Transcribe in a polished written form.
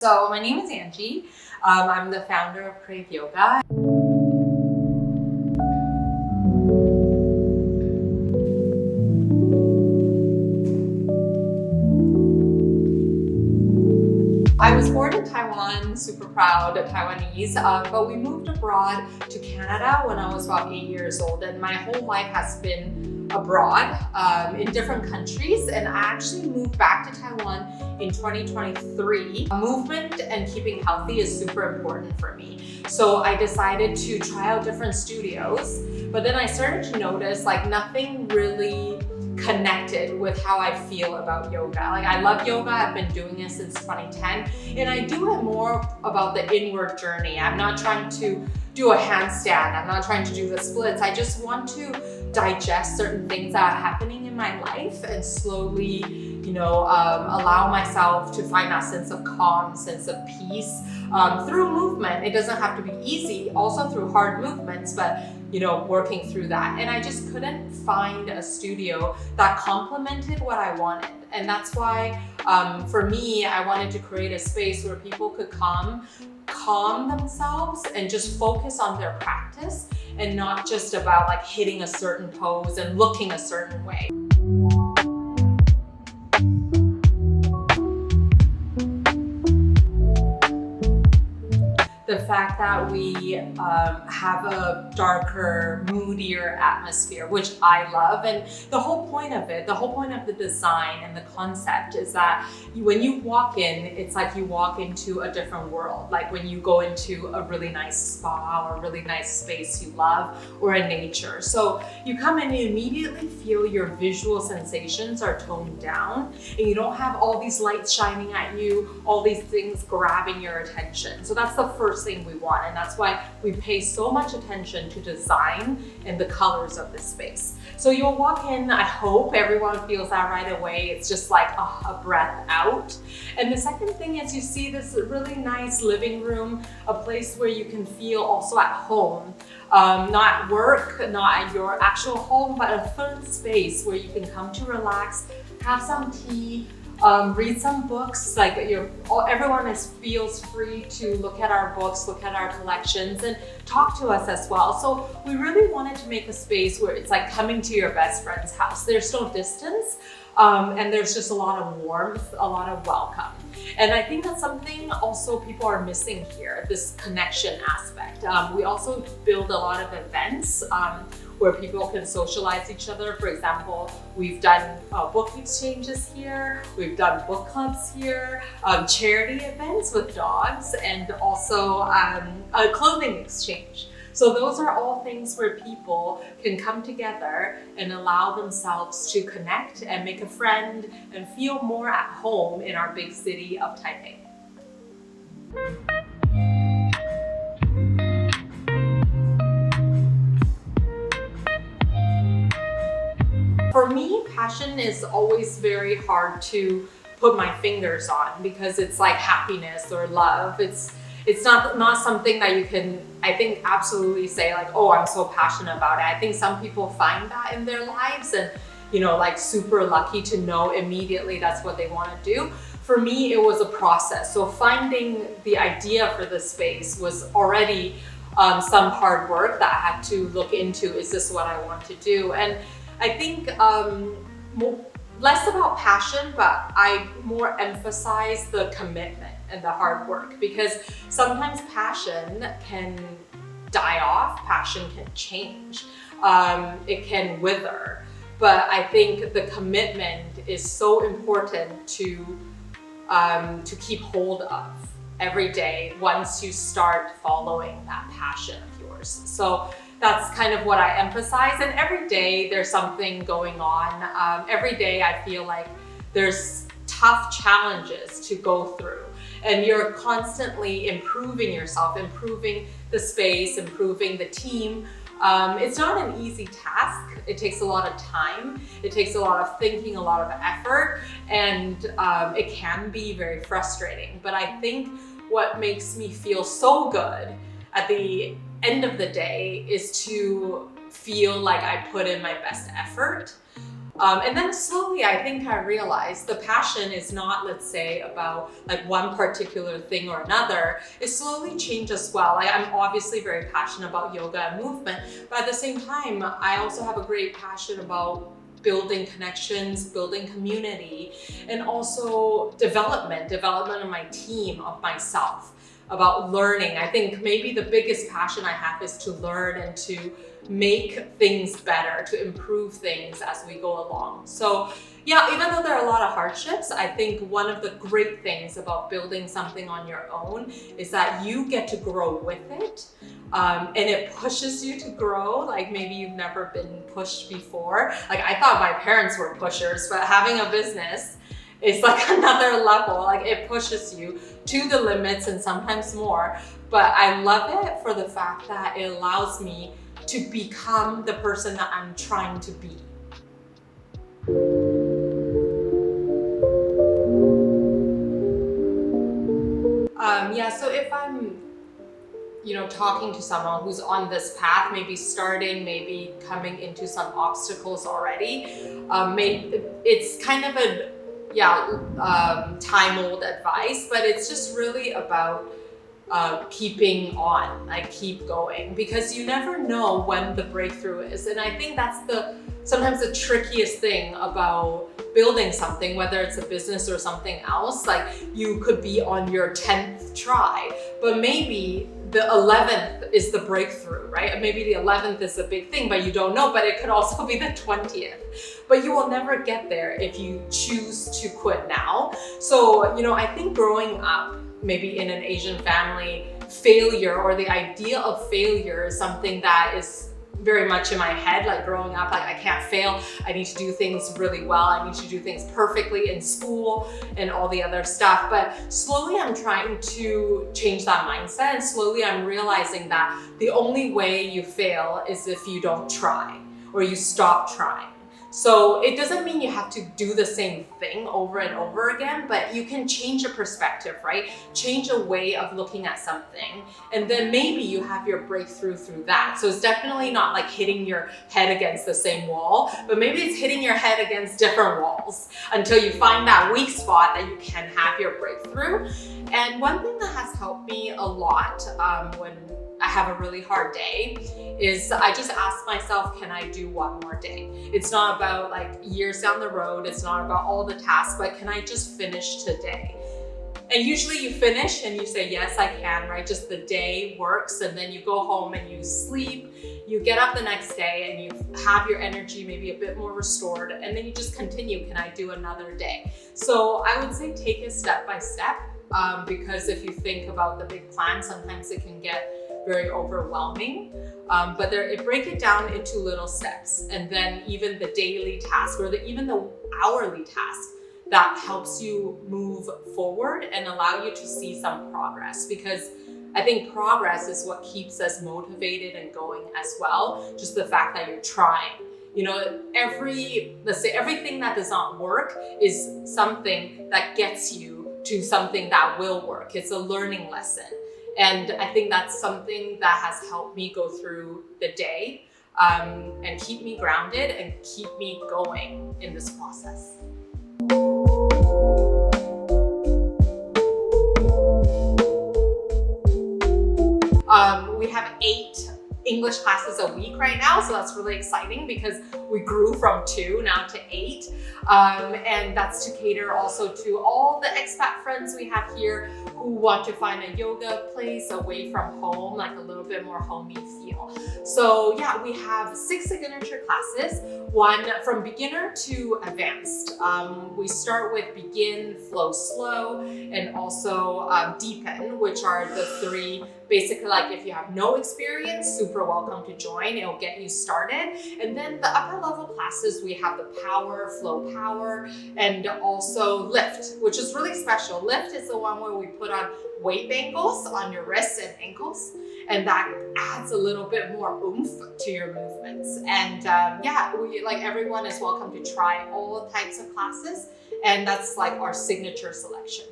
So my name is Angie. I'm the founder of Krave Yoga. I was born in Taiwan, super proud Taiwanese, but we moved abroad to Canada when I was about 8 years old, and my whole life has been abroad in different countries, and I actually moved back to Taiwan in 2023. Movement and keeping healthy is super important for me. So I decided to try out different studios, but then I started to notice like nothing really connected with how I feel about yoga. Like I love yoga, I've been doing it since 2010, and I do it more about the inward journey. I'm not trying to do a handstand, I'm not trying to do the splits. I just want to digest certain things that are happening in my life and slowly, allow myself to find that sense of calm, sense of peace through movement. It doesn't have to be easy, also through hard movements, but working through that. And I just couldn't find a studio that complemented what I wanted. And that's why, for me, I wanted to create a space where people could calm themselves and just focus on their practice and not just about like hitting a certain pose and looking a certain way. The fact that we have a darker, moodier atmosphere, which I love. And the whole point of it, the whole point of the design and the concept is that when you walk in, it's like you walk into a different world. Like when you go into a really nice spa or a really nice space you love or in nature. So you come in and you immediately feel your visual sensations are toned down and you don't have all these lights shining at you, all these things grabbing your attention. So that's the first thing we want, and that's why we pay so much attention to design and the colors of the space. So you'll walk in, I hope everyone feels that right away. It's just like a breath out. And the second thing is you see this really nice living room, a place where you can feel also at home. Not at work, not at your actual home, but a third space where you can come to relax, have some tea, read some books. Like everyone feels free to look at our books, look at our collections, and talk to us as well. So we really wanted to make a space where it's like coming to your best friend's house. There's no distance, and there's just a lot of warmth, a lot of welcome. And I think that's something also people are missing here, this connection aspect. We also build a lot of events where people can socialize each other. For example, we've done book exchanges here, we've done book clubs here, charity events with dogs, and also a clothing exchange. So those are all things where people can come together and allow themselves to connect and make a friend and feel more at home in our big city of Taipei. For me, passion is always very hard to put my fingers on because it's like happiness or love. It's not something that you can, I think, absolutely say like, oh, I'm so passionate about it. I think some people find that in their lives and, like super lucky to know immediately that's what they want to do. For me, it was a process. So finding the idea for the space was already some hard work that I had to look into. Is this what I want to do? And I think less about passion, but I more emphasize the commitment and the hard work, because sometimes passion can die off, passion can change, it can wither. But I think the commitment is so important to keep hold of every day once you start following that passion of yours. So that's kind of what I emphasize. And every day there's something going on. Every day I feel like there's tough challenges to go through. And you're constantly improving yourself, improving the space, improving the team. It's not an easy task. It takes a lot of time. It takes a lot of thinking, a lot of effort, and it can be very frustrating. But I think what makes me feel so good at the end of the day is to feel like I put in my best effort. And then slowly, I think I realized the passion is not, let's say, about like one particular thing or another. It slowly changed as well. Like, I'm obviously very passionate about yoga and movement, but at the same time, I also have a great passion about building connections, building community, and also development of my team, of myself, about learning. I think maybe the biggest passion I have is to learn and to make things better, to improve things as we go along. So yeah, even though there are a lot of hardships, I think one of the great things about building something on your own is that you get to grow with it. And it pushes you to grow, like maybe you've never been pushed before. Like, I thought my parents were pushers, but having a business is like another level. Like, it pushes you to the limits and sometimes more. But I love it for the fact that it allows me to become the person that I'm trying to be. So if I'm, talking to someone who's on this path, maybe starting, maybe coming into some obstacles already, it's kind of a time old advice, but it's just really about keeping on, like keep going, because you never know when the breakthrough is. And I think that's sometimes the trickiest thing about building something, whether it's a business or something else. Like, you could be on your 10th try, but maybe the 11th is the breakthrough, right? Maybe the 11th is a big thing, but you don't know, but it could also be the 20th. But you will never get there if you choose to quit now. So, I think growing up, maybe in an Asian family, failure or the idea of failure is something that is very much in my head. Like, growing up, like, I can't fail. I need to do things really well. I need to do things perfectly in school and all the other stuff. But slowly I'm trying to change that mindset. And slowly I'm realizing that the only way you fail is if you don't try or you stop trying. So it doesn't mean you have to do the same thing over and over again, but you can change your perspective, right? Change a way of looking at something, and then maybe you have your breakthrough through that. So it's definitely not like hitting your head against the same wall, but maybe it's hitting your head against different walls until you find that weak spot that you can have your breakthrough. And one thing that has helped me a lot when I have a really hard day is I just ask myself, can I do one more day? It's not about like years down the road. It's not about all the tasks, but can I just finish today? And usually you finish and you say, yes, I can, right? Just the day works. And then you go home and you sleep. You get up the next day and you have your energy maybe a bit more restored. And then you just continue. Can I do another day? So I would say take it step by step, because if you think about the big plan, sometimes it can get very overwhelming, but break it down into little steps, and then even the daily task or even the hourly task that helps you move forward and allow you to see some progress, because I think progress is what keeps us motivated and going as well. Just the fact that you're trying. Let's say everything that does not work is something that gets you to something that will work. It's a learning lesson. And I think that's something that has helped me go through the day and keep me grounded and keep me going in this process. We have 8 English classes a week right now, so that's really exciting because we grew from 2 now to 8, and that's to cater also to all the expat friends we have here who want to find a yoga place away from home, like a little bit more homey feel. So yeah, we have 6 signature classes, one from beginner to advanced. We start with begin, flow slow, and also deepen, which are the 3. Basically, like if you have no experience, super welcome to join. It'll get you started. And then the upper level classes, we have the power, flow power, and also lift, which is really special. Lift is the one where we put on weight bangles on your wrists and ankles, and that adds a little bit more oomph to your movements. And everyone is welcome to try all types of classes, and that's like our signature selection.